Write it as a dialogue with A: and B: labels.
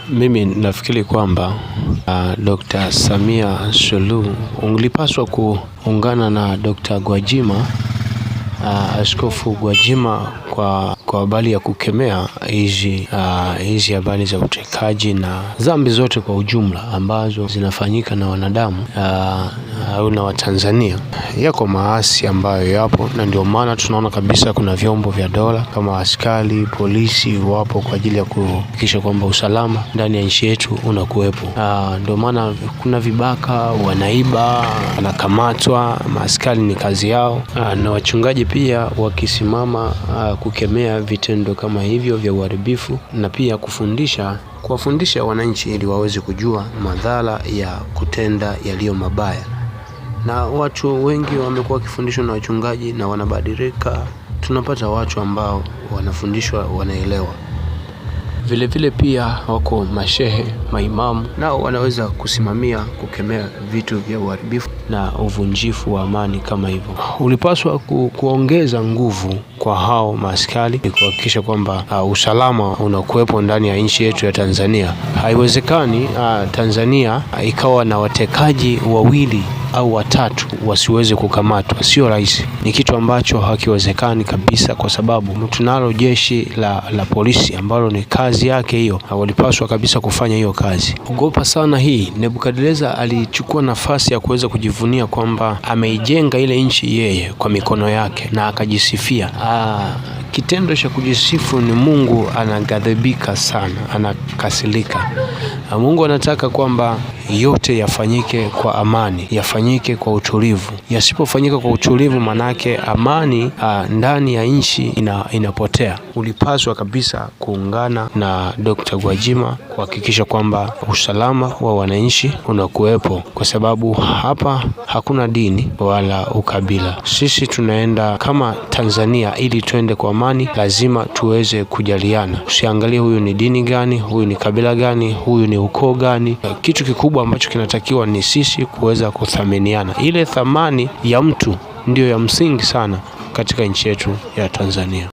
A: Mimi nafikiri kwamba Dr. Samia Suluhu ungelipaswa kuungana na Dr. Gwajima, Askofu Gwajima kwa habari ya kukemea hizi habari za utekaji na dhambi zote kwa ujumla ambazo zinafanyika na wanadamu au na Watanzania. Yako maasi ambayo yapo, na ndio maana tunaona kabisa kuna vyombo vya dola kama askari polisi wapo kwa ajili ya kuhakikisha kwamba usalama ndani ya nchi yetu unakuwepo. Ndio maana kuna vibaka wanaiba, wanakamatwa, maaskari ni kazi yao, na wachungaji pia wakisimama kukemea vitendo kama hivyo vya uharibifu, na pia kuwafundisha wananchi ili waweze kujua madhara ya kutenda yaliyo mabaya. Na watu wengi wamekuwa wakifundishwa na wachungaji na wanabadilika. Tunapata watu ambao wanafundishwa wanaelewa. Vile vile pia wako mashehe, maimamu, nao wanaweza kusimamia kukemea vitu vya uharibifu na uvunjifu wa amani kama hivyo. Ulipaswa kuongeza nguvu kwa hao maaskari kuhakikisha kwamba usalama unakuwepo ndani ya nchi yetu ya Tanzania. Haiwezekani Tanzania ikawa na watekaji wawili au watatu wasiweze kukamatwa. Sio rahisi. Ni kitu ambacho hakiwezekani kabisa, kwa sababu tunalo jeshi la polisi ambalo ni kazi yake hiyo. Walipaswa kabisa kufanya hiyo kazi. Ogopa sana hii. Nebukadneza alichukua nafasi ya kuweza kujivunia kwamba ameijenga ile nchi yeye kwa mikono yake na akajisifia. Kitendo cha kujisifu ni Mungu anaghadhibika sana, anakasirika. Mungu anataka kwamba yote yafanyike kwa amani, yafanyike kwa utulivu. Yasipofanyika kwa utulivu, manake amani ndani ya nchi inapotea. Ulipaswa kabisa kuungana na Dr. Gwajima kuhakikisha kwamba usalama wa wananchi unakuwepo, kwa sababu hapa hakuna dini wala ukabila. Sisi tunaenda kama Tanzania, ili tuende kwa amani lazima tuweze kujaliana. Usiangalie huyu ni dini gani, huyu ni kabila gani, huyu ni ukoo gani. Kitu kikubwa ambacho kinatakiwa ni sisi kuweza kuthaminiana. Ile thamani ya mtu ndio ya msingi sana katika nchi yetu ya Tanzania.